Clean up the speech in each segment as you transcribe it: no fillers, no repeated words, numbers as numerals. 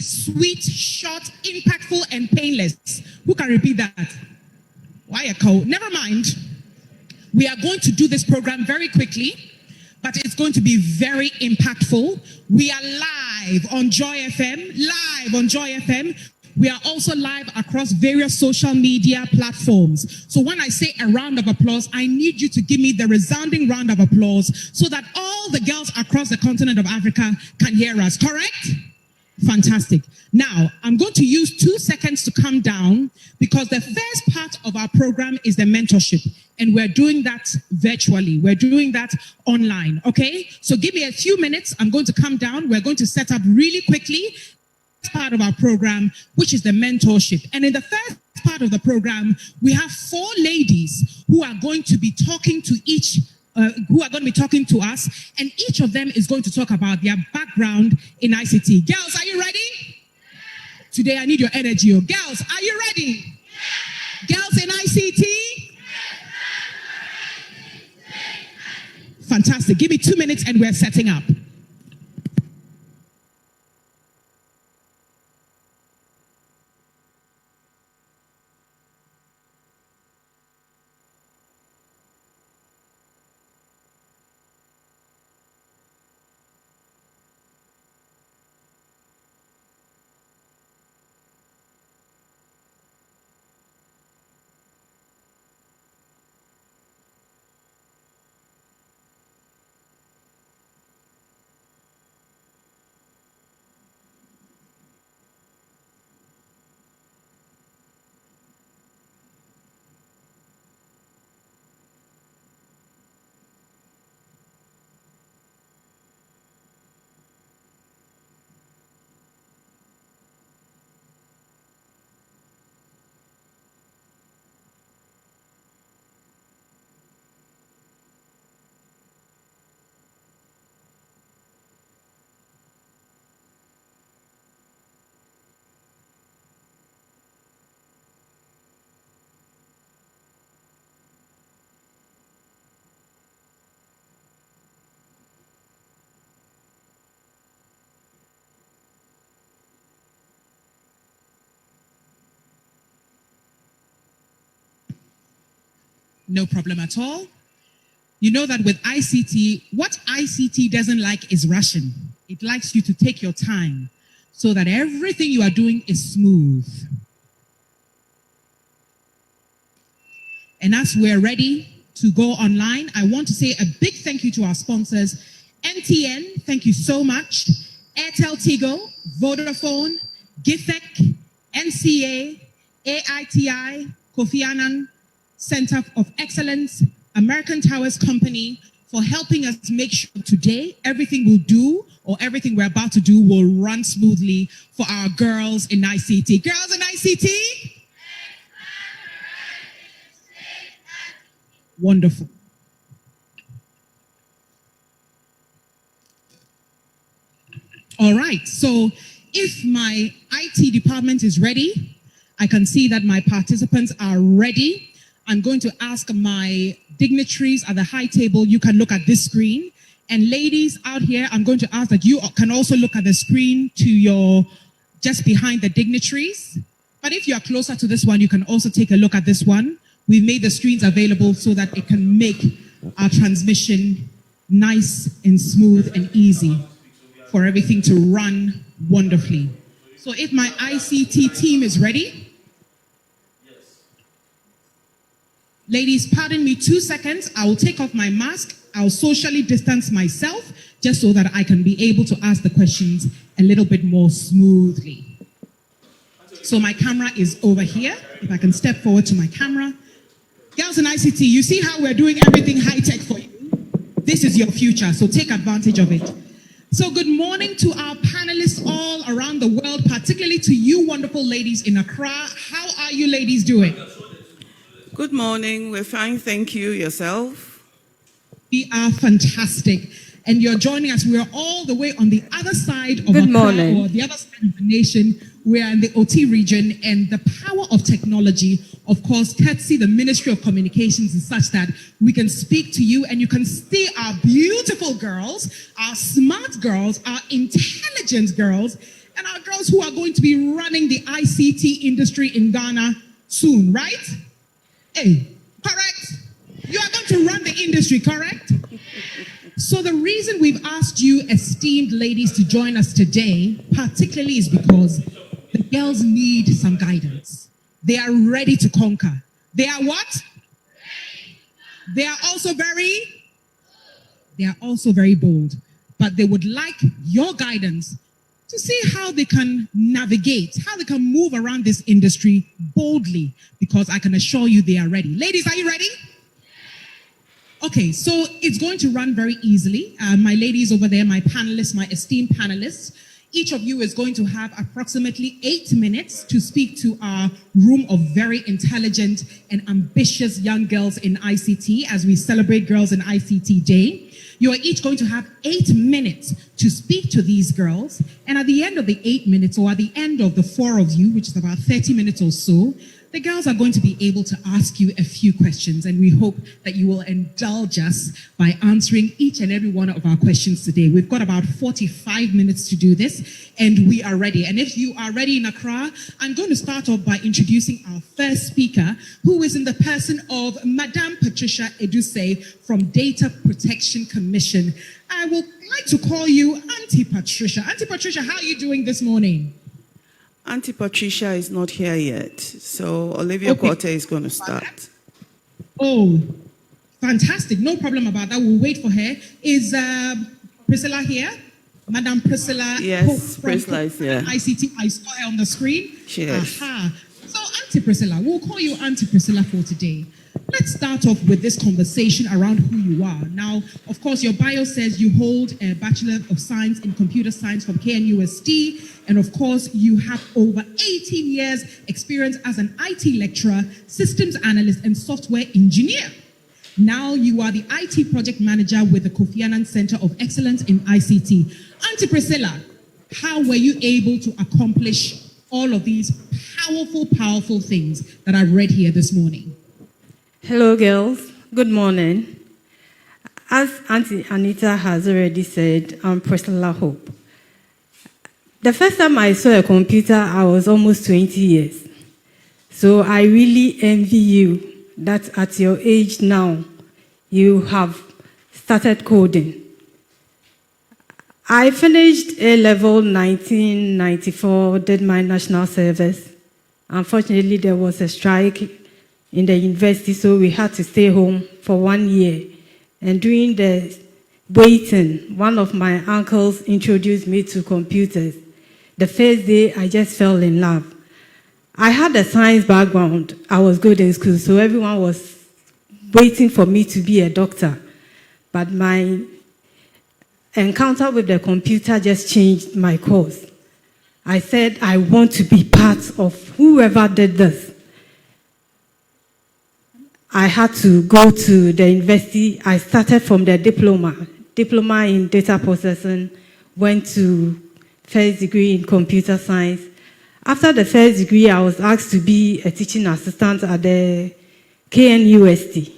sweet, short, impactful, and painless. Who can repeat that? Why a cow? Never mind. We are going to do this program very quickly, but it's going to be very impactful. We are live on Joy FM. We are also live across various social media platforms. So when I say a round of applause, I need you to give me the resounding round of applause so that all the girls across the continent of Africa can hear us, correct? Fantastic. Now, I'm going to use 2 seconds to calm down because the first part of our program is the mentorship. And we're doing that virtually. We're doing that online, okay? So give me a few minutes. I'm going to calm down. We're going to set up really quickly part of our program, which is the mentorship. And in the first part of the program, we have 4 ladies who are going to be talking to us, and each of them is going to talk about their background in ICT. Girls, are you ready? Today I need your energy. Girls, are you ready? Girls in ICT? Fantastic. Give me 2 minutes and we're setting up. No problem at all. You know that with ICT, what ICT doesn't like is rushing. It likes you to take your time so that everything you are doing is smooth. And as we're ready to go online, I want to say a big thank you to our sponsors. NTN, thank you so much. Airtel Tigo, Vodafone, GIFEC, NCA, AITI, Kofi Annan Center of Excellence, American Towers Company, for helping us make sure today everything we'll do or everything we're about to do will run smoothly for our girls in ICT. Girls in ICT? Wonderful. All right, so if my IT department is ready, I can see that my participants are ready. I'm going to ask my dignitaries at the high table, you can look at this screen. And ladies out here, I'm going to ask that you can also look at the screen to your, just behind the dignitaries. But if you are closer to this one, you can also take a look at this one. We've made the screens available so that it can make our transmission nice and smooth and easy for everything to run wonderfully. So if my ICT team is ready. Ladies, pardon me 2 seconds. I will take off my mask. I'll socially distance myself just so that I can be able to ask the questions a little bit more smoothly. So my camera is over here. If I can step forward to my camera. Girls in ICT, you see how we're doing everything high-tech for you? This is your future, so take advantage of it. So good morning to our panelists all around the world, particularly to you wonderful ladies in Accra. How are you ladies doing? Good morning. We're fine, thank you. Yourself? We are fantastic. And you're joining us. We're all the way on the other side of Good Accra, morning. or the other side of the nation. We're in the OT region, and the power of technology, of course, courtesy the Ministry of Communications, is such that we can speak to you and you can see our beautiful girls, our smart girls, our intelligent girls, and our girls who are going to be running the ICT industry in Ghana soon, right? Hey, correct? You are going to run the industry, correct? So the reason we've asked you esteemed ladies to join us today, particularly, is because the girls need some guidance. They are ready to conquer. They are what? They are also very bold. But they would like your guidance to see how they can navigate, how they can move around this industry boldly, because I can assure you they are ready. Ladies, are you ready? Okay, so it's going to run very easily. My ladies over there, my panelists, my esteemed panelists, each of you is going to have approximately 8 minutes to speak to our room of very intelligent and ambitious young girls in ICT as we celebrate Girls in ICT Day. You are each going to have 8 minutes to speak to these girls. And at the end of the 8 minutes, or at the end of the 4 of you, which is about 30 minutes or so, the girls are going to be able to ask you a few questions, and we hope that you will indulge us by answering each and every one of our questions today. We've got about 45 minutes to do this, and we are ready. And if you are ready in Accra, I'm going to start off by introducing our first speaker, who is in the person of Madame Patricia Edusei from Data Protection Commission. I would like to call you Auntie Patricia. Auntie Patricia, how are you doing this morning? Auntie Patricia is not here yet, so Olivia Quarter is going to start. Oh, fantastic. No problem about that. We'll wait for her. Is Priscilla here? Madam Priscilla? Yes, Priscilla is here. ICT, I saw her on the screen. She is. Aha. So, Auntie Priscilla, we'll call you Auntie Priscilla for today. Let's start off with this conversation around who you are. Now, of course, your bio says you hold a Bachelor of Science in Computer Science from KNUST, and of course, you have over 18 years experience as an IT lecturer, systems analyst, and software engineer. Now you are the IT project manager with the Kofi Annan Center of Excellence in ICT. Auntie Priscilla, how were you able to accomplish all of these powerful things that I've read here this morning? Hello, girls. Good morning. As Auntie Anita has already said, I'm Priscilla Hope. The first time I saw a computer, I was almost 20 years. So I really envy you that at your age now, you have started coding. I finished A-level 1994, did my national service. Unfortunately, there was a strike in the university, so we had to stay home for 1 year. And during the waiting, one of my uncles introduced me to computers. The first day, I just fell in love. I had a science background. I was good in school, so everyone was waiting for me to be a doctor. But my encounter with the computer just changed my course. I said, I want to be part of whoever did this. I had to go to the university. I started from the diploma in data processing, went to first degree in computer science. After the first degree, I was asked to be a teaching assistant at the KNUST.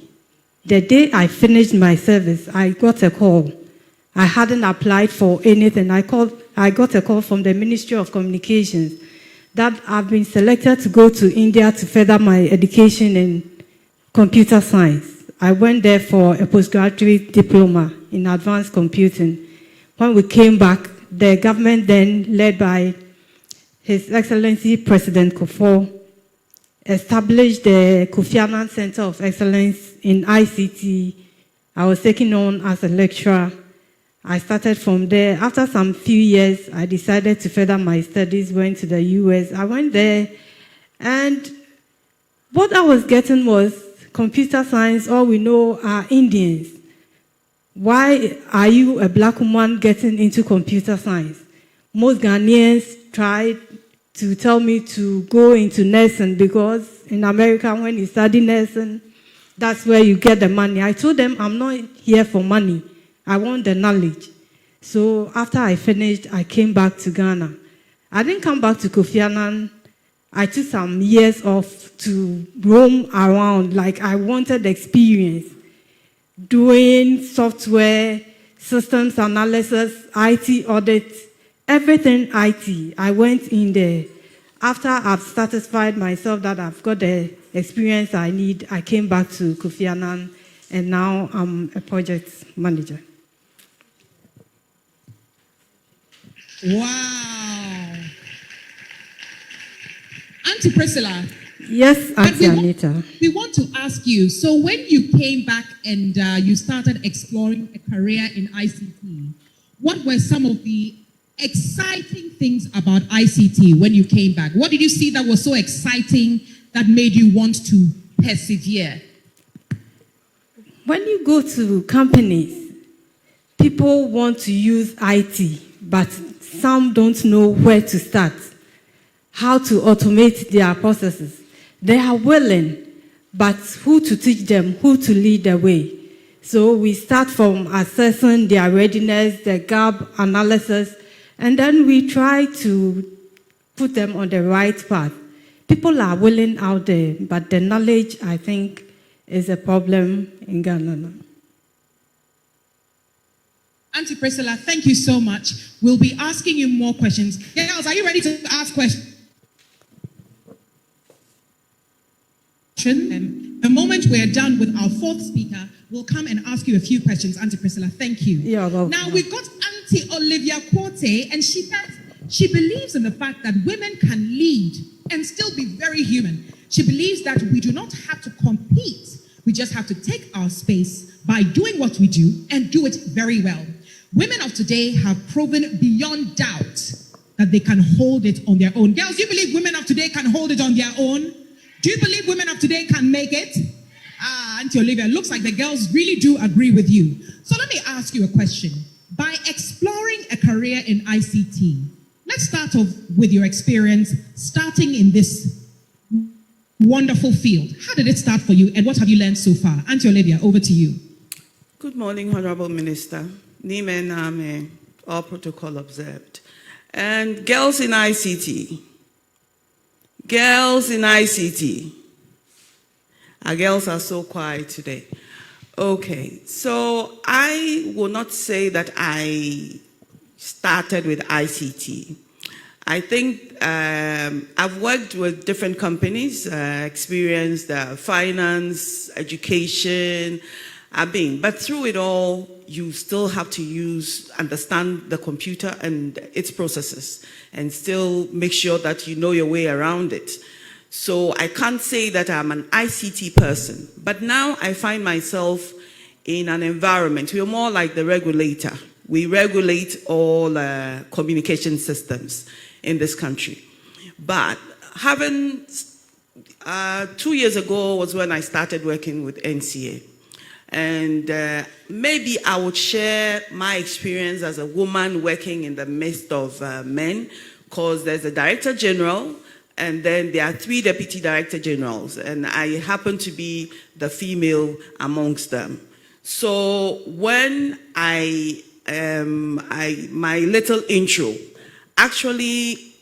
The day I finished my service, I got a call. I hadn't applied for anything. I got a call from the Ministry of Communications that I've been selected to go to India to further my education in computer science. I went there for a postgraduate diploma in advanced computing. When we came back, the government then, led by His Excellency President Kufuor, established the Kofi Annan Center of Excellence in ICT. I was taken on as a lecturer. I started from there. After some few years, I decided to further my studies, went to the US. I went there, and what I was getting was computer science. All we know are Indians. Why are you, a black woman, getting into computer science? Most Ghanaians tried to tell me to go into nursing because in America, when you study nursing, that's where you get the money. I told them, I'm not here for money. I want the knowledge. So after I finished, I came back to Ghana. I didn't come back to Kofi Annan. I took some years off to roam around. Like, I wanted experience doing software, systems analysis, IT audits, everything IT. I went in there. After I've satisfied myself that I've got the experience I need, I came back to Kofi Annan, and now I'm a project manager. Wow. Auntie Priscilla. Yes, Auntie Anita. We want to ask you, so when you came back and you started exploring a career in ICT, what were some of the exciting things about ICT when you came back? What did you see that was so exciting that made you want to persevere? When you go to companies, people want to use IT, but some don't know where to start, how to automate their processes. They are willing, but who to teach them, who to lead the way? So we start from assessing their readiness, the gap analysis, and then we try to put them on the right path. People are willing out there, but the knowledge, I think, is a problem in Ghana. Auntie Priscilla, thank you so much. We'll be asking you more questions. Girls, are you ready to ask questions? And the moment we're done with our fourth speaker, we'll come and ask you a few questions. Auntie Priscilla, thank you. Yeah, well, now, we've got Auntie Olivia Quote, and she says she believes in the fact that women can lead and still be very human. She believes that we do not have to compete. We just have to take our space by doing what we do and do it very well. Women of today have proven beyond doubt that they can hold it on their own. Girls, do you believe women of today can hold it on their own? Do you believe women of today can make it? Auntie Olivia, looks like the girls really do agree with you. So let me ask you a question. By exploring a career in ICT, let's start off with your experience starting in this wonderful field. How did it start for you, and what have you learned so far? Auntie Olivia, over to you. Good morning, Honorable Minister. Nime Name, all protocol observed. And girls in ICT. Girls in ICT. Our girls are so quiet today. Okay, so I will not say that I started with ICT. I think I've worked with different companies, experienced finance, education, but through it all, you still have to understand the computer and its processes and still make sure that you know your way around it. So I can't say that I'm an ICT person, but now I find myself in an environment. We're more like the regulator. We regulate all communication systems in this country. But 2 years ago was when I started working with NCA. And maybe I would share my experience as a woman working in the midst of men, because there's a director general, and then there are 3 deputy director generals, and I happen to be the female amongst them. So when my little intro actually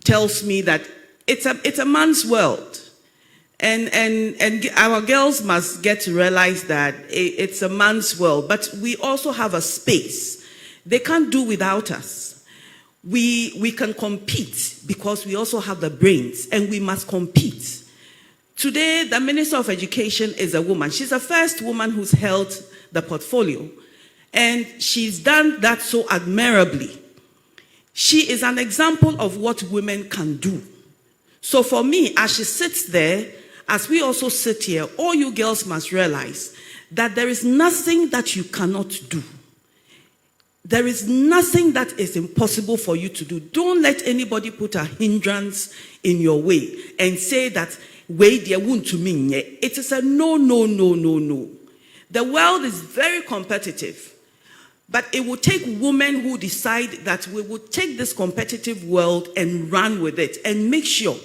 tells me that it's a man's world. And our girls must get to realize that it's a man's world, but we also have a space. They can't do without us. We can compete because we also have the brains, and we must compete. Today, the Minister of Education is a woman. She's the first woman who's held the portfolio, and she's done that so admirably. She is an example of what women can do. So for me, as she sits there, as we also sit here, all you girls must realize that there is nothing that you cannot do. There is nothing that is impossible for you to do. Don't let anybody put a hindrance in your way and say that, wait, they won't to me. It is a no, no, no, no, no. The world is very competitive, but it will take women who decide that we will take this competitive world and run with it and make sure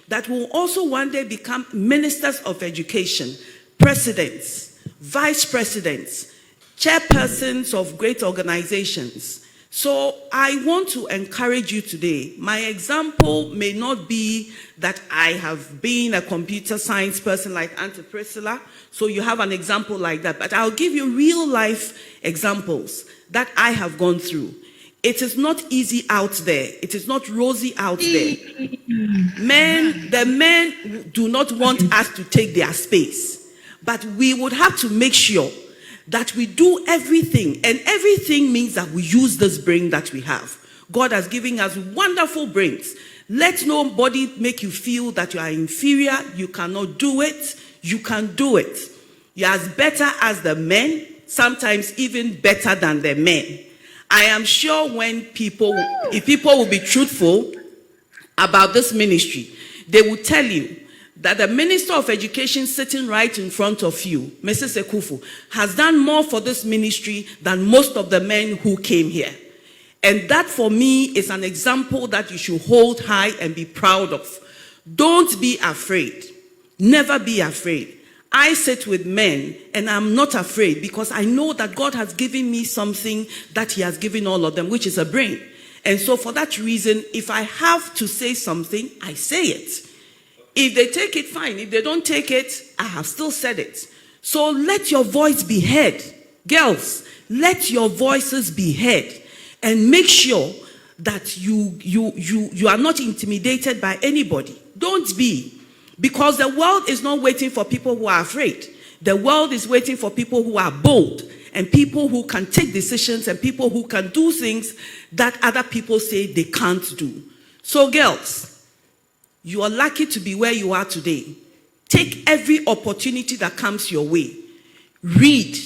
that will also one day become ministers of education, presidents, vice presidents, chairpersons of great organizations. So I want to encourage you today. My example may not be that I have been a computer science person like Auntie Priscilla, so you have an example like that, but I'll give you real life examples that I have gone through. it is not easy out there. It is not rosy out there. The men do not want us to take their space. But we would have to make sure that we do everything. And everything means that we use this brain that we have. God has given us wonderful brains. Let nobody make you feel that you are inferior. You cannot do it. You can do it. You're as better as the men, sometimes even better than the men. I am sure if people will be truthful about this ministry, they will tell you that the Minister of Education sitting right in front of you, Mrs. Ekufu, has done more for this ministry than most of the men who came here. And that for me is an example that you should hold high and be proud of. Don't be afraid. Never be afraid. I sit with men and I'm not afraid because I know that God has given me something that he has given all of them, which is a brain. And so for that reason, if I have to say something, I say it. If they take it, fine. If they don't take it, I have still said it. So let your voice be heard. Girls, let your voices be heard. And make sure that you are not intimidated by anybody. Don't be. Because the world is not waiting for people who are afraid. The world is waiting for people who are bold and people who can take decisions and people who can do things that other people say they can't do. So girls, you are lucky to be where you are today. Take every opportunity that comes your way. Read.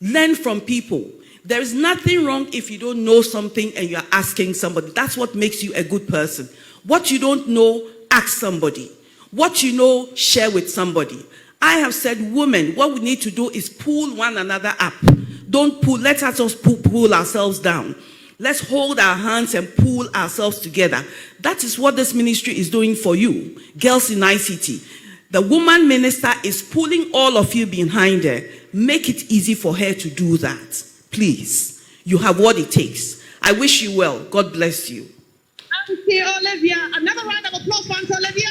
Learn from people. There is nothing wrong if you don't know something and you're asking somebody. That's what makes you a good person. What you don't know, ask somebody. What you know, share with somebody. I have said, women, what we need to do is pull one another up. Don't pull, let us just pull ourselves down. Let's hold our hands and pull ourselves together. That is what this ministry is doing for you, girls in ICT. The woman minister is pulling all of you behind her. Make it easy for her to do that. Please, you have what it takes. I wish you well. God bless you. Auntie Olivia, another round of applause for Auntie Olivia.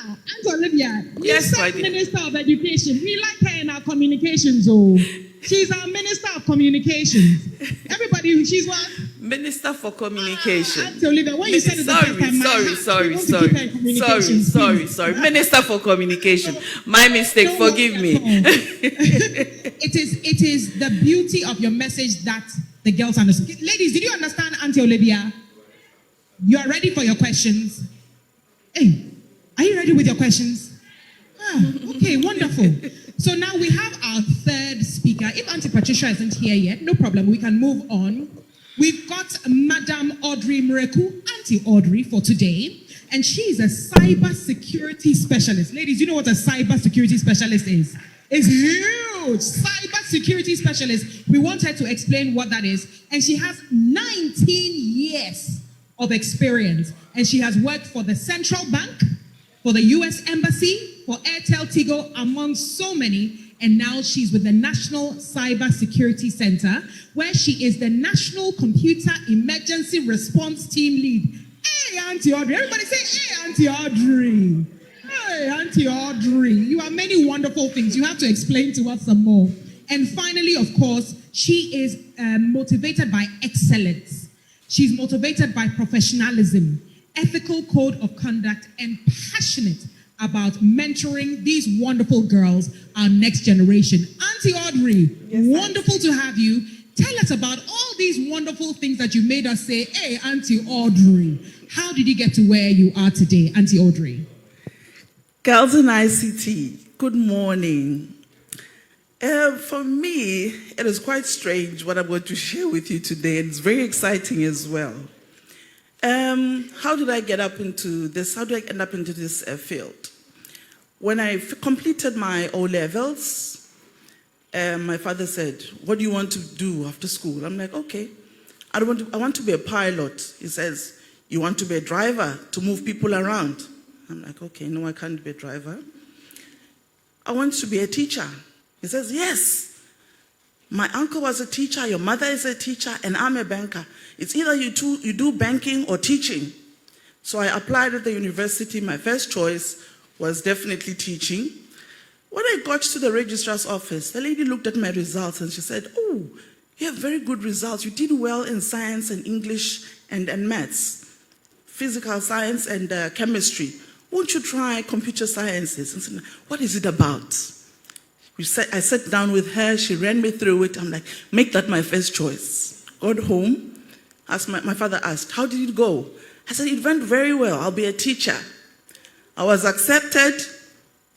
Auntie Olivia, yes, you Minister of Education. We like her in our communications. Oh, she's our Minister of Communications. Everybody, she's what? Minister for Communication. Auntie Olivia, when you said it the first time, sorry. Minister for Communication. My mistake. Forgive me. It is the beauty of your message that the girls understand. Ladies, did you understand Auntie Olivia? You are ready for your questions? Hey, are you ready with your questions? Okay, wonderful. So now we have our third speaker. If Auntie Patricia isn't here yet, no problem. We can move on. We've got Madam Audrey Mreku, Auntie Audrey, for today. And she is a cyber security specialist. Ladies, you know what a cyber security specialist is? It's huge. Cyber security specialist. We want her to explain what that is. And she has 19 years of experience. And she has worked for the Central Bank, for the US Embassy, for Airtel Tigo, among so many. And now she's with the National Cyber Security Center, where she is the National Computer Emergency Response Team Lead. Hey, Auntie Audrey. Everybody say, hey, Auntie Audrey. Hey, Auntie Audrey. You are many wonderful things. You have to explain to us some more. And finally, of course, she is motivated by excellence. She's motivated by professionalism, ethical code of conduct, and passionate about mentoring these wonderful girls, our next generation. Auntie Audrey, yes, wonderful to have you. Tell us about all these wonderful things that you made us say, hey, Auntie Audrey. How did you get to where you are today, Auntie Audrey? Girls in ICT, good morning. For me, it is quite strange what I'm going to share with you today, and it's very exciting as well. How did I get up into this? How did I end up into this field? When I completed my O-levels, my father said, what do you want to do after school? I'm like, okay, I want to be a pilot. He says, you want to be a driver to move people around? I'm like, okay, no, I can't be a driver. I want to be a teacher. He says, yes. My uncle was a teacher, your mother is a teacher, and I'm a banker. It's either you do banking or teaching. So I applied at the university. My first choice was definitely teaching. When I got to the registrar's office, the lady looked at my results and she said, oh, You have very good results. You did well in science and English and maths, physical science and chemistry. Won't you try computer sciences? And said, what is it about? I sat down with her. She ran me through it. I'm like, make that my first choice. Got home. My father asked, how did it go? I said, it went very well. I'll be a teacher. I was accepted.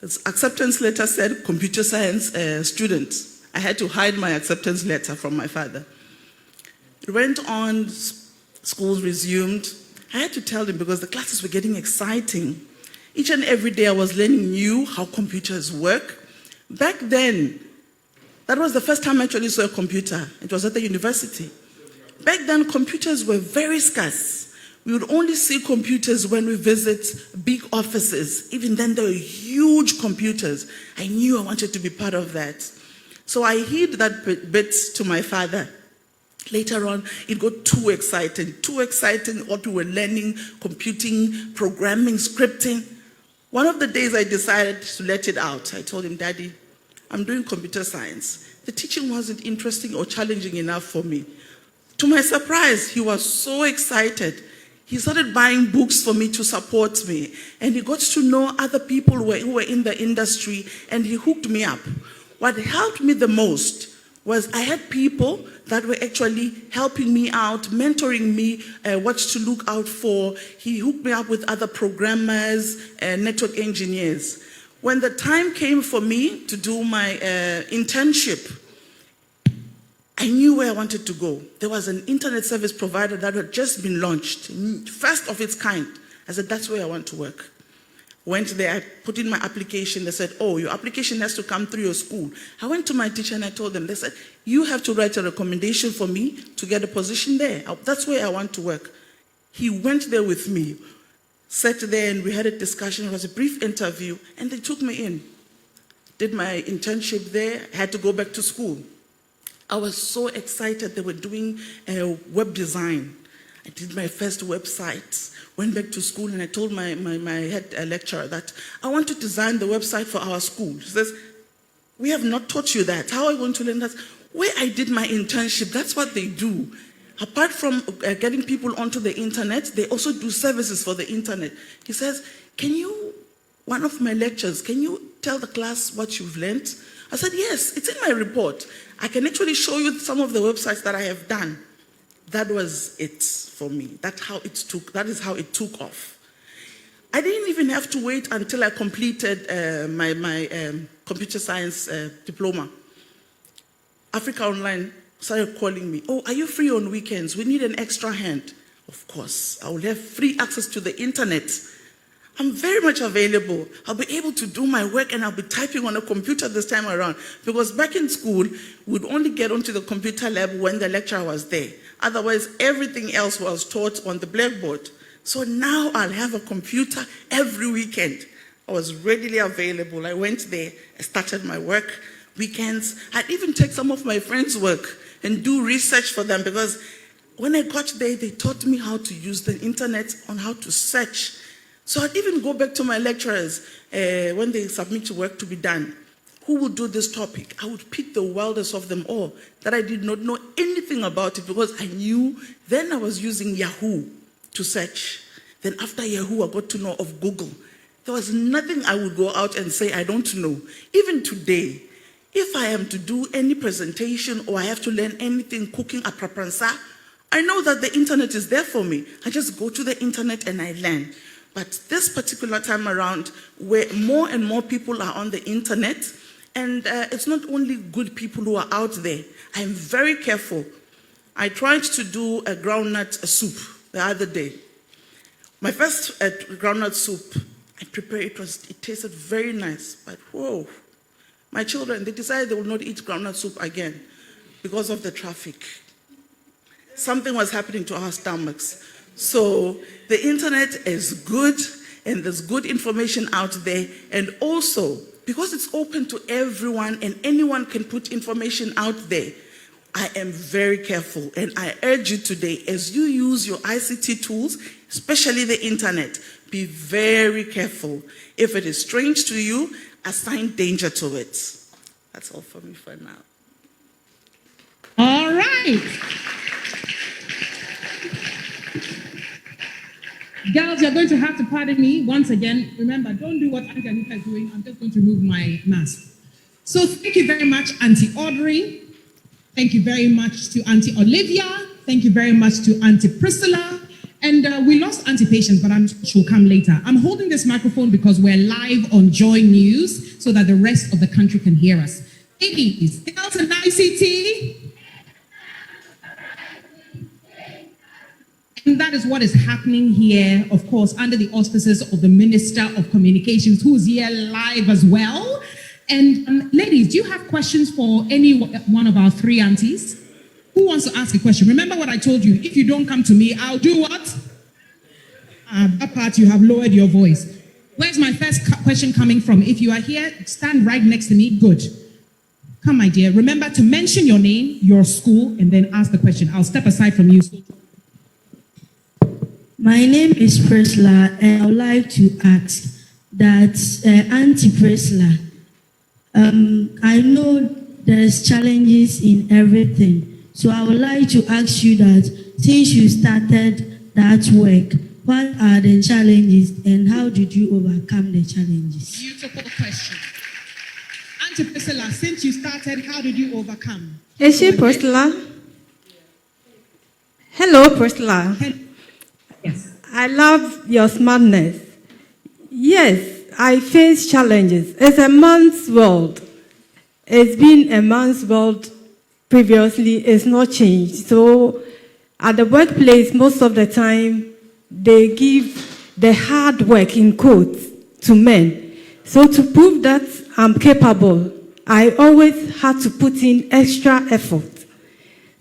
The acceptance letter said computer science student. I had to hide my acceptance letter from my father. It went on, schools resumed. I had to tell them because the classes were getting exciting. Each and every day I was learning new how computers work. Back then, that was the first time I actually saw a computer. It was at the university. Back then, computers were very scarce. We would only see computers when we visit big offices. Even then, they were huge computers. I knew I wanted to be part of that. So I hid that bit to my father. Later on, it got too exciting what we were learning, computing, programming, scripting. One of the days I decided to let it out. I told him, Daddy, I'm doing computer science. The teaching wasn't interesting or challenging enough for me. To my surprise, he was so excited. He started buying books for me to support me. And he got to know other people who were in the industry, and he hooked me up. What helped me the most was I had people that were actually helping me out, mentoring me, what to look out for. He hooked me up with other programmers and network engineers. When the time came for me to do my internship, I knew where I wanted to go. There was an internet service provider that had just been launched, first of its kind. I said, that's where I want to work. Went there, I put in my application. They said, oh, your application has to come through your school. I went to my teacher and I told them, they said, you have to write a recommendation for me to get a position there. That's where I want to work. He went there with me, sat there and we had a discussion. It was a brief interview and they took me in. Did my internship there, I had to go back to school. I was so excited. They were doing web design. I did my first website, went back to school, and I told my head lecturer that I want to design the website for our school. She says, we have not taught you that. How are you going to learn that? Where I did my internship, that's what they do. Apart from getting people onto the internet, they also do services for the internet. He says, one of my lectures, can you tell the class what you've learned? I said, yes, it's in my report. I can actually show you some of the websites that I have done. That was it for me. That is how it took off. I didn't even have to wait until I completed my computer science diploma. Africa Online started calling me. Oh, are you free on weekends? We need an extra hand. Of course, I will have free access to the internet. I'm very much available. I'll be able to do my work and I'll be typing on a computer this time around. Because back in school, we'd only get onto the computer lab when the lecturer was there. Otherwise, everything else was taught on the blackboard. So now I'll have a computer every weekend. I was readily available. I went there, I started my work, weekends. I'd even take some of my friends' work and do research for them because when I got there, they taught me how to use the internet on how to search. So I'd even go back to my lecturers when they submit work to be done. Who would do this topic? I would pick the wildest of them all that I did not know anything about it because I knew then I was using Yahoo to search. Then after Yahoo, I got to know of Google. There was nothing I would go out and say I don't know. Even today, if I am to do any presentation or I have to learn anything cooking a prapransa, I know that the internet is there for me. I just go to the internet and I learn. But this particular time around, where more and more people are on the internet, and it's not only good people who are out there. I'm very careful. I tried to do a groundnut soup the other day. My first groundnut soup, I prepared it tasted very nice, but whoa. My children, they decided they will not eat groundnut soup again because of the traffic. Something was happening to our stomachs. So the internet is good and there's good information out there, and also because it's open to everyone and anyone can put information out there, I am very careful, and I urge you today as you use your ICT tools, especially the internet, be very careful. If it is strange to you, assign danger to it. That's all for me for now. All right. Girls, you're going to have to pardon me once again. Remember, don't do what Auntie Anita is doing. I'm just going to remove my mask. So thank you very much, Auntie Audrey. Thank you very much to Auntie Olivia. Thank you very much to Auntie Priscilla. And we lost Auntie Patience, but I'm sure she'll come later. I'm holding this microphone because we're live on Joy News so that the rest of the country can hear us. Ladies, girls and ICT. And that is what is happening here, of course, under the auspices of the Minister of Communications, who is here live as well. And ladies, do you have questions for any one of our three aunties? Who wants to ask a question? Remember what I told you. If you don't come to me, I'll do what? That part, you have lowered your voice. Where's my first question coming from? If you are here, stand right next to me. Good. Come, my dear. Remember to mention your name, your school, and then ask the question. I'll step aside from you. My name is Priscilla, and I would like to ask that Auntie Priscilla, I know there's challenges in everything, so I would like to ask you that since you started that work, what are the challenges and how did you overcome the challenges? Beautiful question. Auntie Priscilla, since you started, how did you overcome? Is she Priscilla? Hello, Priscilla. Yes. I love your smartness. Yes, I face challenges. It's a man's world. It's been a man's world previously. It's not changed. So at the workplace, most of the time, they give the hard work in quotes to men. So to prove that I'm capable, I always had to put in extra effort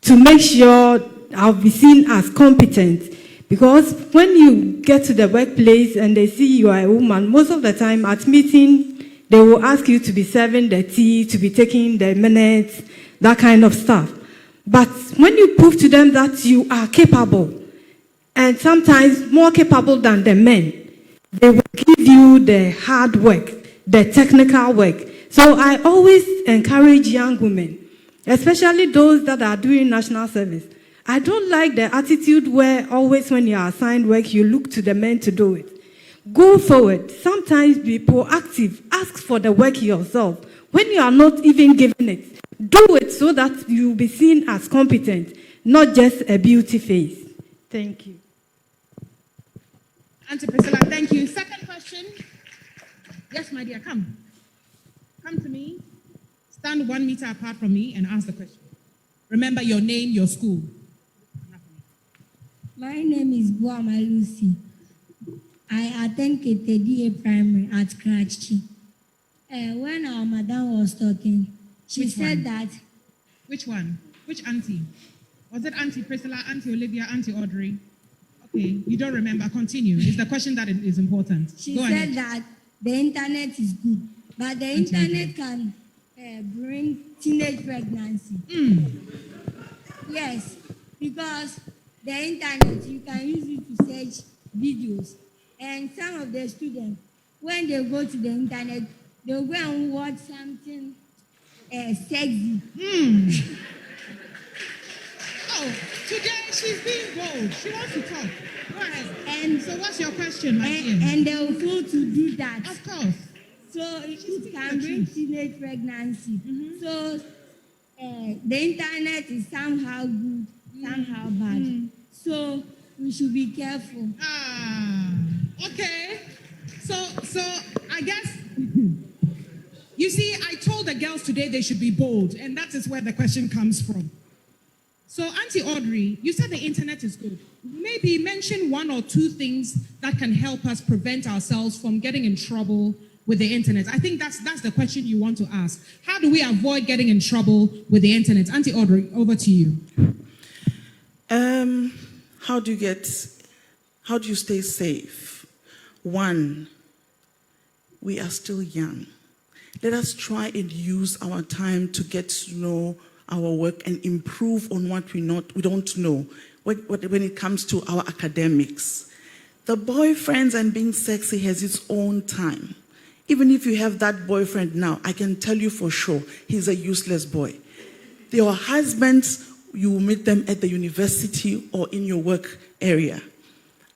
to make sure I'll be seen as competent. Because when you get to the workplace and they see you are a woman, most of the time at meeting, they will ask you to be serving the tea, to be taking the minutes, that kind of stuff. But when you prove to them that you are capable, and sometimes more capable than the men, they will give you the hard work, the technical work. So I always encourage young women, especially those that are doing national service. I don't like the attitude where always when you are assigned work, you look to the men to do it. Go forward. Sometimes be proactive. Ask for the work yourself. When you are not even given it, do it so that you will be seen as competent, not just a beauty face. Thank you. Auntie Priscilla, thank you. Second question. Yes, my dear, come. Come to me. Stand 1 meter apart from me and ask the question. Remember your name, your school. My name is Boama Lucy. I attend KTDA Primary at Karachi. When our madam was talking, she said that... Which one? Which auntie? Was it Auntie Priscilla, Auntie Olivia, Auntie Audrey? Okay, you don't remember. Continue. It's the question that is important. She said that the internet is good, but the internet can bring teenage pregnancy. Yes, because the internet, you can use it to search videos. And some of the students, when they go to the internet, they'll go and watch something sexy. Oh, today she's being bold. She wants to talk. Go ahead. And so what's your question, my dear? And they'll fall to do that. Of course. So it can bring teenage pregnancy. So the internet is somehow good, somehow bad. So we should be careful. Okay. So I guess, you see, I told the girls today they should be bold, and that is where the question comes from. So Auntie Audrey, you said the internet is good. Maybe mention 1 or 2 things that can help us prevent ourselves from getting in trouble with the internet. I think that's the question you want to ask. How do we avoid getting in trouble with the internet? Auntie Audrey, over to you. How do you stay safe? 1, we are still young. Let us try and use our time to get to know our work and improve on what we don't know when it comes to our academics. The boyfriends and being sexy has its own time. Even if you have that boyfriend now, I can tell you for sure, he's a useless boy. Your husbands, you will meet them at the university or in your work area.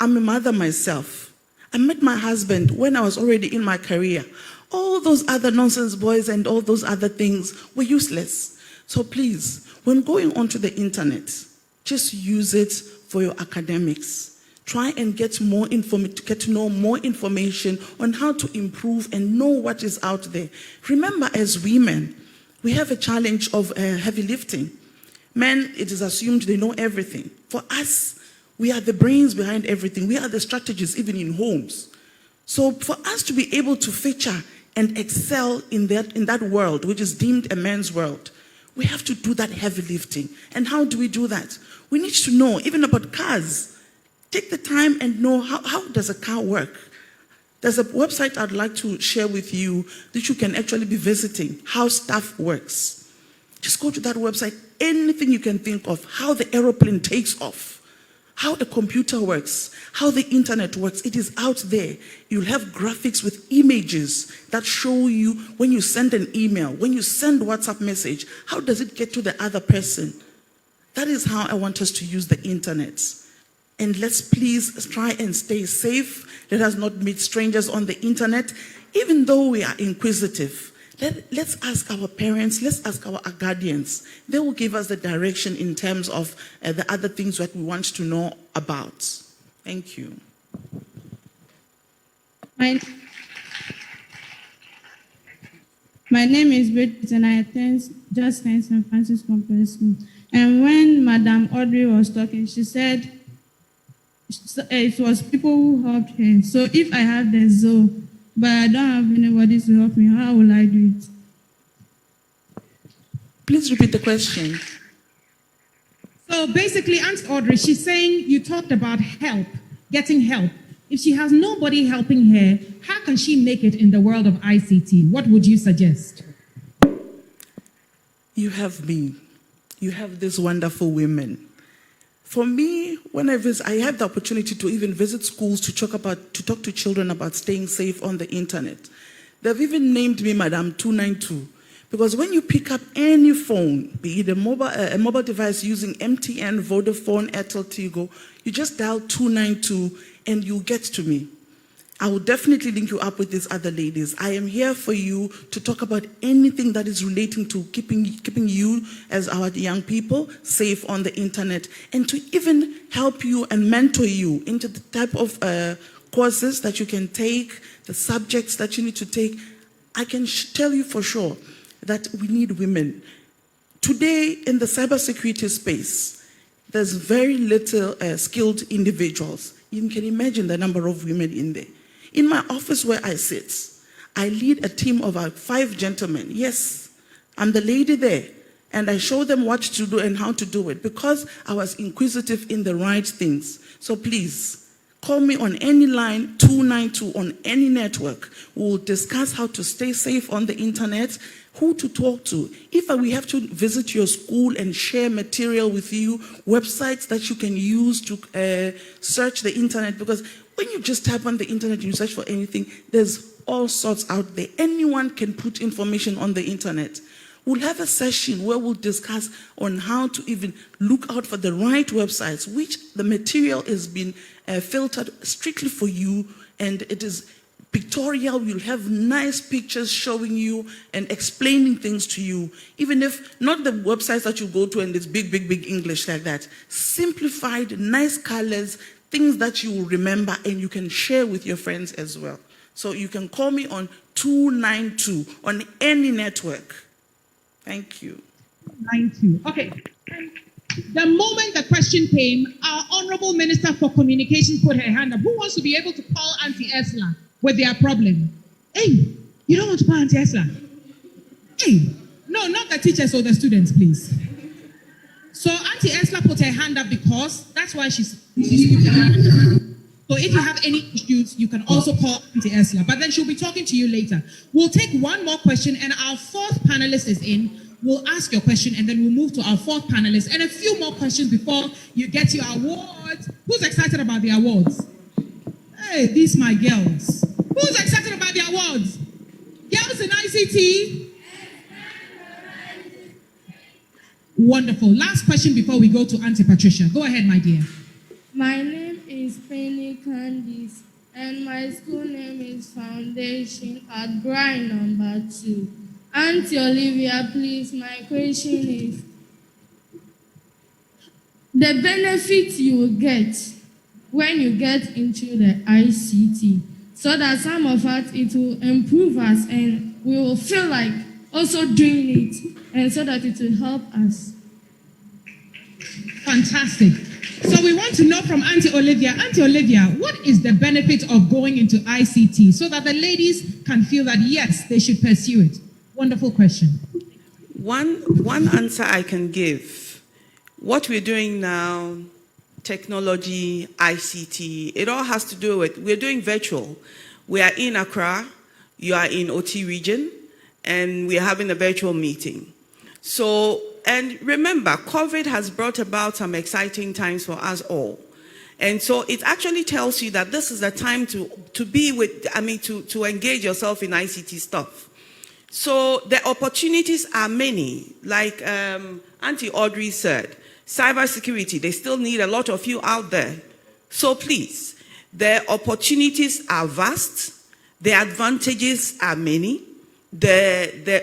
I'm a mother myself. I met my husband when I was already in my career. All those other nonsense boys and all those other things were useless. So please, when going onto the internet, just use it for your academics. Try and get to know more information on how to improve and know what is out there. Remember, as women, we have a challenge of heavy lifting. Men, it is assumed they know everything. For us, we are the brains behind everything. We are the strategists, even in homes. So for us to be able to feature and excel in that world, which is deemed a man's world, we have to do that heavy lifting. And how do we do that? We need to know, even about cars. Take the time and know how does a car work. There's a website I'd like to share with you that you can actually be visiting, how stuff works. Just go to that website, anything you can think of, how the aeroplane takes off, how the computer works, how the internet works. It is out there. You'll have graphics with images that show you when you send an email, when you send WhatsApp message, how does it get to the other person? That is how I want us to use the internet. And let's please try and stay safe. Let us not meet strangers on the internet. Even though we are inquisitive, let's ask our parents, let's ask our guardians. They will give us the direction in terms of the other things that we want to know about. Thank you. My name is Bridget and I attend Just St. Francis Complex School. And when Madam Audrey was talking, she said it was people who helped her. So if I have the Zoe, but I don't have anybody to help me, how will I do it? Please repeat the question. So basically, Aunt Audrey, she's saying you talked about help, getting help. If she has nobody helping her, how can she make it in the world of ICT? What would you suggest? You have me. You have these wonderful women. For me, when I have the opportunity to even visit schools to talk to children about staying safe on the internet. They've even named me Madam 292. Because when you pick up any phone, be it a mobile device using MTN, Vodafone, Airtel, Tigo, you just dial 292 and you get to me. I will definitely link you up with these other ladies. I am here for you to talk about anything that is relating to keeping you as our young people safe on the internet, and to even help you and mentor you into the type of courses that you can take, the subjects that you need to take. I can tell you for sure that we need women. Today, in the cybersecurity space, there's very little skilled individuals. You can imagine the number of women in there. In my office where I sit, I lead a team of 5 gentlemen. Yes, I'm the lady there. And I show them what to do and how to do it because I was inquisitive in the right things. So please, call me on any line, 292, on any network. We'll discuss how to stay safe on the internet, who to talk to. If we have to visit your school and share material with you, websites that you can use to search the internet, because when you just type on the internet and you search for anything, there's all sorts out there. Anyone can put information on the internet. We'll have a session where we'll discuss on how to even look out for the right websites, which the material has been filtered strictly for you, and it is pictorial. You'll have nice pictures showing you and explaining things to you, even if not the websites that you go to and it's big English like that. Simplified, nice colors, things that you will remember and you can share with your friends as well. So you can call me on 292 on any network. Thank you. 92. Okay. The moment the question came, our Honorable Minister for Communications put her hand up. Who wants to be able to call Auntie Esla with their problem? Hey, you don't want to call Auntie Esla? Hey, no, not the teachers or the students, please. So Auntie Esla put her hand up because that's why she's put her hand up. So if you have any issues, you can also call Auntie Esla, but then she'll be talking to you later. We'll take one more question, and our 4th panelist is in. We'll ask your question, and then we'll move to our 4th panelist, and a few more questions before you get your awards. Who's excited about the awards? Hey, these my girls. Who's excited about the awards? Girls in ICT? Wonderful. Last question before we go to Auntie Patricia. Go ahead, my dear. My name is Penny Candice, and my school name is Foundation at Grind number 2. Auntie Olivia, please, my question is, the benefit you will get when you get into the ICT, so that some of us, it will improve us and we will feel like also doing it, and so that it will help us. Fantastic. So we want to know from Auntie Olivia. Auntie Olivia, what is the benefit of going into ICT so that the ladies can feel that, yes, they should pursue it? Wonderful question. One answer I can give. What we're doing now, technology, ICT, it all has to do with, we're doing virtual. We are in Accra, you are in OT region, and we're having a virtual meeting. So, and remember, COVID has brought about some exciting times for us all. And so it actually tells you that this is the time to be with, to engage yourself in ICT stuff. So the opportunities are many. Like Auntie Audrey said, cybersecurity, they still need a lot of you out there. So please, the opportunities are vast. The advantages are many.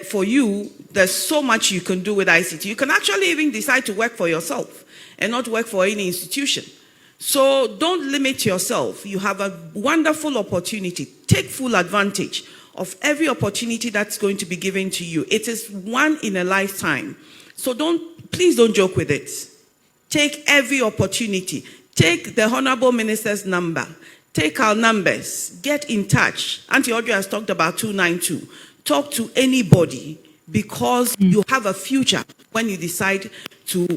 For you, there's so much you can do with ICT. You can actually even decide to work for yourself and not work for any institution. So don't limit yourself. You have a wonderful opportunity. Take full advantage of every opportunity that's going to be given to you. It is one in a lifetime. So please don't joke with it. Take every opportunity. Take the Honorable Minister's number. Take our numbers. Get in touch. Auntie Audrey has talked about 292. Talk to anybody, because you have a future when you decide to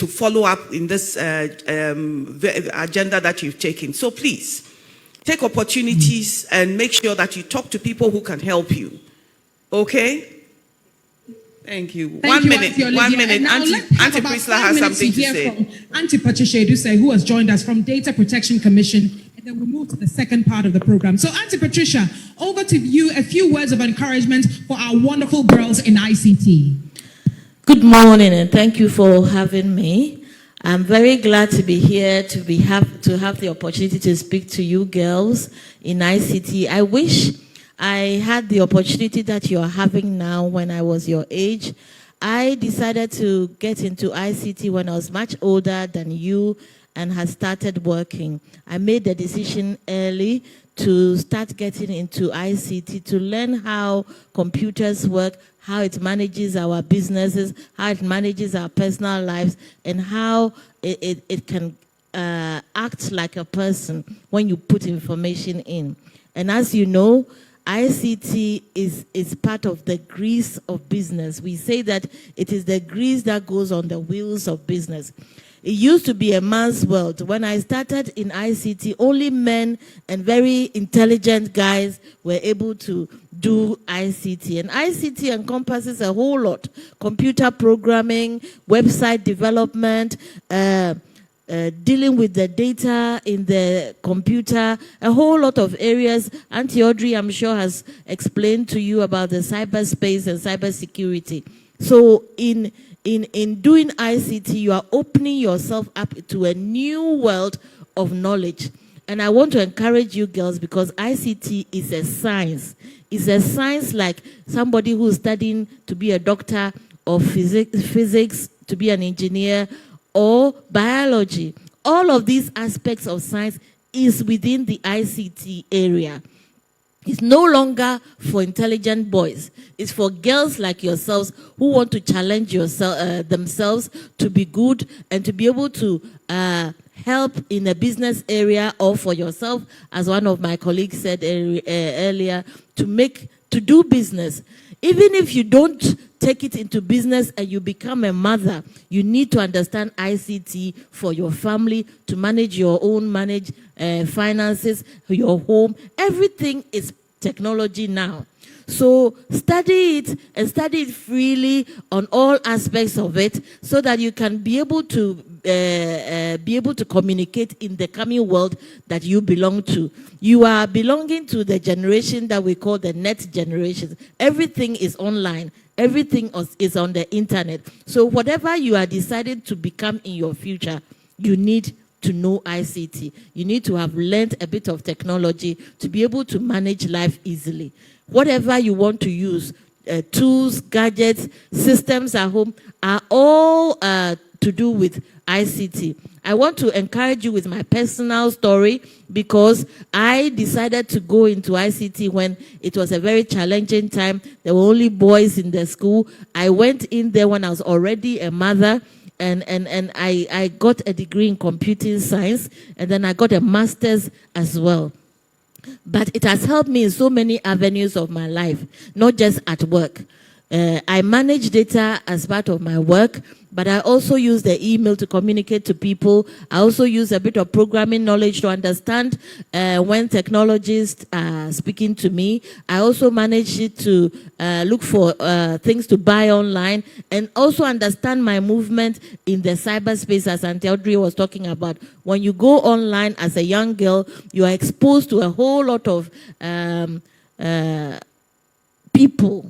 follow up in this agenda that you've taken. So please, take opportunities and make sure that you talk to people who can help you. Okay? Thank you. Thank One minute. Now Auntie Priscilla has something to say. From Auntie Patricia Eduse, who has joined us from Data Protection Commission. And then we'll move to the second part of the program. So, Auntie Patricia, over to you, a few words of encouragement for our wonderful girls in ICT. Good morning, and thank you for having me. I'm very glad to be here, to have the opportunity to speak to you girls in ICT. I wish I had the opportunity that you are having now when I was your age. I decided to get into ICT when I was much older than you and had started working. I made the decision early to start getting into ICT, to learn how computers work, how it manages our businesses, how it manages our personal lives, and how it can act like a person when you put information in. And as you know, ICT is part of the grease of business. We say that it is the grease that goes on the wheels of business. It used to be a man's world. When I started in ICT, only men and very intelligent guys were able to do ICT. And ICT encompasses a whole lot. Computer programming, website development, dealing with the data in the computer, a whole lot of areas. Auntie Audrey, I'm sure, has explained to you about the cyberspace and cybersecurity. So in doing ICT, you are opening yourself up to a new world of knowledge. And I want to encourage you girls, because ICT is a science. It's a science like somebody who is studying to be a doctor, or physics, to be an engineer, or biology. All of these aspects of science is within the ICT area. It's no longer for intelligent boys. It's for girls like yourselves who want to challenge themselves to be good and to be able to help in a business area, or for yourself, as one of my colleagues said earlier, to do business. Even if you don't take it into business and you become a mother, you need to understand ICT for your family, to manage your own finances, your home. Everything is technology now. So study it, and study it freely on all aspects of it, so that you can be able to be able to communicate in the coming world that you belong to. You are belonging to the generation that we call the net generation. Everything is online. Everything is on the internet. So whatever you are deciding to become in your future, you need to know ICT. You need to have learned a bit of technology to be able to manage life easily. Whatever you want to use, tools, gadgets, systems at home are all to do with ICT. I want to encourage you with my personal story because I decided to go into ICT when it was a very challenging time. There were only boys in the school. I went in there when I was already a mother, and I got a degree in computing science, and then I got a master's as well. But it has helped me in so many avenues of my life, not just at work. I manage data as part of my work, but I also use the email to communicate to people. I also use a bit of programming knowledge to understand when technologists are speaking to me. I also manage it to look for things to buy online and also understand my movement in the cyberspace, as Auntie Audrey was talking about. When you go online as a young girl, you are exposed to a whole lot of people.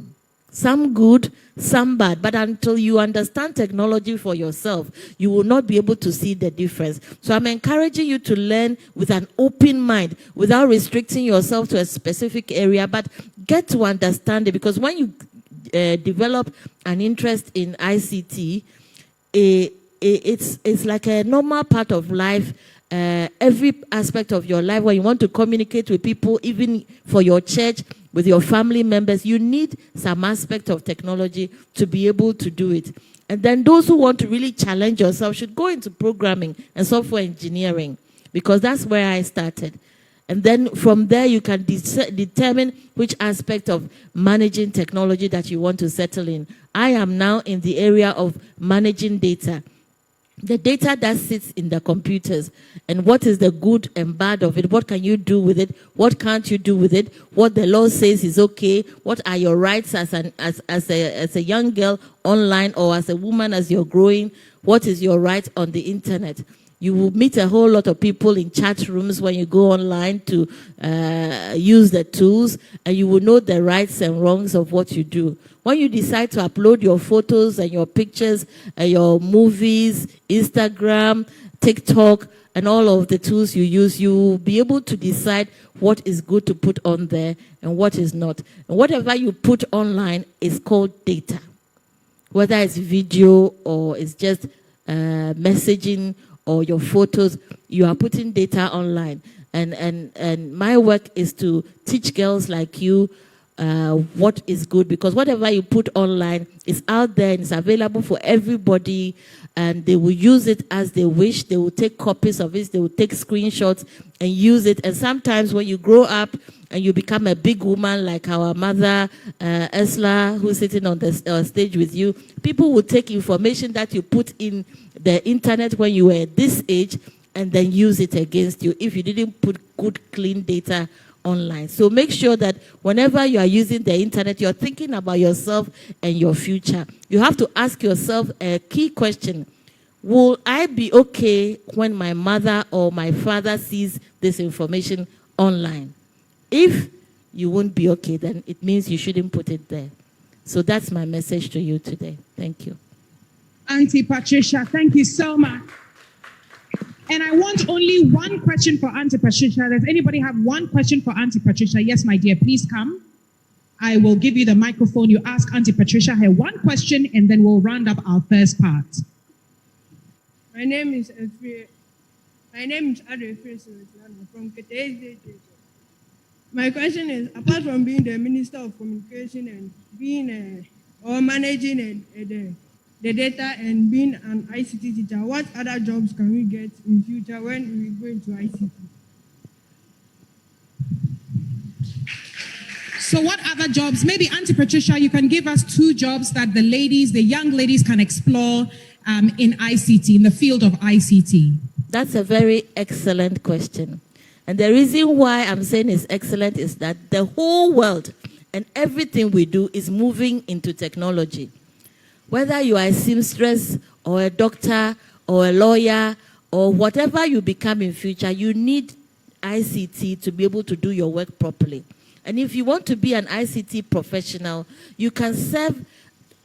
Some good, some bad. But until you understand technology for yourself, you will not be able to see the difference. So I'm encouraging you to learn with an open mind, without restricting yourself to a specific area, but get to understand it. Because when you develop an interest in ICT, it's like a normal part of life. Every aspect of your life, when you want to communicate with people, even for your church, with your family members, you need some aspect of technology to be able to do it. And then those who want to really challenge yourself should go into programming and software engineering, because that's where I started. And then from there, you can determine which aspect of managing technology that you want to settle in. I am now in the area of managing data. The data that sits in the computers, and what is the good and bad of it, what can you do with it, what can't you do with it, what the law says is okay, what are your rights as a young girl online, or as a woman as you're growing, what is your right on the internet. You will meet a whole lot of people in chat rooms when you go online to use the tools, and you will know the rights and wrongs of what you do. When you decide to upload your photos and your pictures, your movies, Instagram, TikTok, and all of the tools you use, you will be able to decide what is good to put on there and what is not. And whatever you put online is called data. Whether it's video or it's just messaging or your photos, you are putting data online. And my work is to teach girls like you what is good, because whatever you put online is out there and it's available for everybody, and they will use it as they wish. They will take copies of it, they will take screenshots and use it. And sometimes when you grow up and you become a big woman like our mother, Esla, who's sitting on the stage with you, people will take information that you put in the internet when you were this age and then use it against you if you didn't put good, clean data online. So make sure that whenever you are using the internet, you're thinking about yourself and your future. You have to ask yourself a key question. Will I be okay when my mother or my father sees this information online? If you won't be okay, then it means you shouldn't put it there. So that's my message to you today. Thank you. Auntie Patricia, thank you so much. And I want only one question for Auntie Patricia. Does anybody have one question for Auntie Patricia? Yes, my dear, please come. I will give you the microphone. You ask Auntie Patricia her one question, and then we'll round up our first part. My name is Adre from Ketese. My question is, apart from being the Minister of Communication and being or managing the data and being an ICT teacher, what other jobs can we get in future when we go into ICT? So what other jobs? Maybe Auntie Patricia, you can give us 2 jobs that the young ladies can explore in ICT, in the field of ICT. That's a very excellent question. And the reason why I'm saying it's excellent is that the whole world and everything we do is moving into technology. Whether you are a seamstress or a doctor or a lawyer or whatever you become in future, you need ICT to be able to do your work properly. And if you want to be an ICT professional, you can serve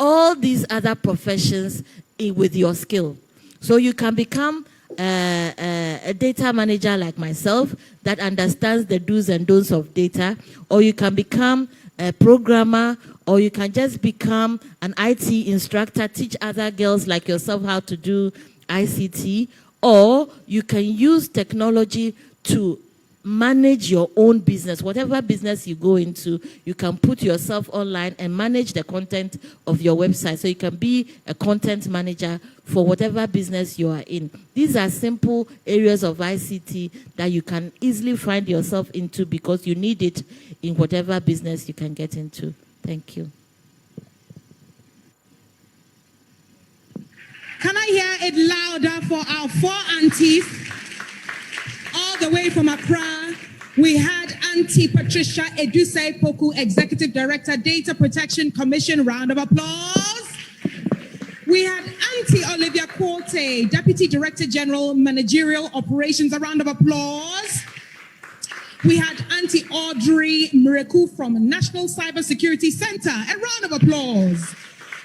all these other professions with your skill. So you can become a data manager like myself that understands the do's and don'ts of data, or you can become a programmer, or you can just become an IT instructor, teach other girls like yourself how to do ICT, or you can use technology to manage your own business. Whatever business you go into, you can put yourself online and manage the content of your website. So you can be a content manager for whatever business you are in. These are simple areas of ICT that you can easily find yourself into because you need it in whatever business you can get into. Thank you. Can I hear it louder for our 4 aunties all the way from Accra? We had Auntie Patricia Edusei Poku, Executive Director, Data Protection Commission. Round of applause. We had Auntie Olivia Quote, Deputy Director General, Managerial Operations. A round of applause. We had Auntie Audrey Miraku from National Cybersecurity Center. A round of applause.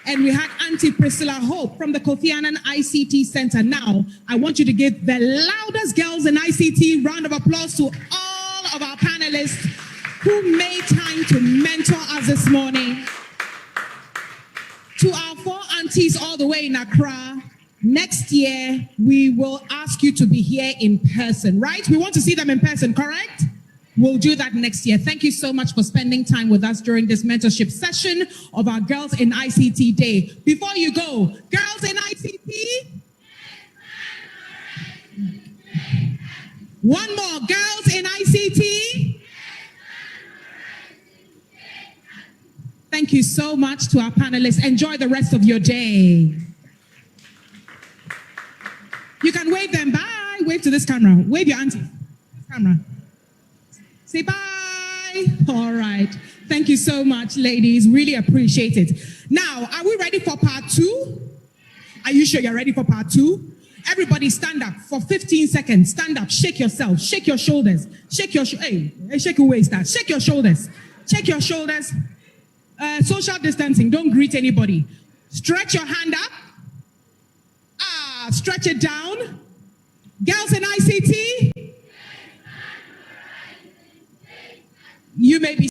And we had Auntie Priscilla Hope from the Kofi Annan ICT Center. Now, I want you to give the loudest girls in ICT round of applause to all of our panelists who made time to mentor us this morning. To our 4 aunties all the way in Accra, next year, we will ask you to be here in person, right? We want to see them in person, correct? We'll do that next year. Thank you so much for spending time with us during this mentorship session of our Girls in ICT Day. Before you go, Girls in ICT? One more, Girls in ICT? Thank you so much to our panelists. Enjoy the rest of your day. You can wave them. Bye. Wave to this camera. Wave your auntie. This camera. Say bye. All right. Thank you so much, ladies. Really appreciate it. Now, are we ready for part 2? Are you sure you're ready for part 2? Everybody stand up for 15 seconds. Stand up. Shake yourself. Shake your shoulders. Shake your shake your waist. Shake your shoulders. Shake your shoulders. Social distancing. Don't greet anybody. Stretch your hand up. Stretch it down. Girls in ICT. You may be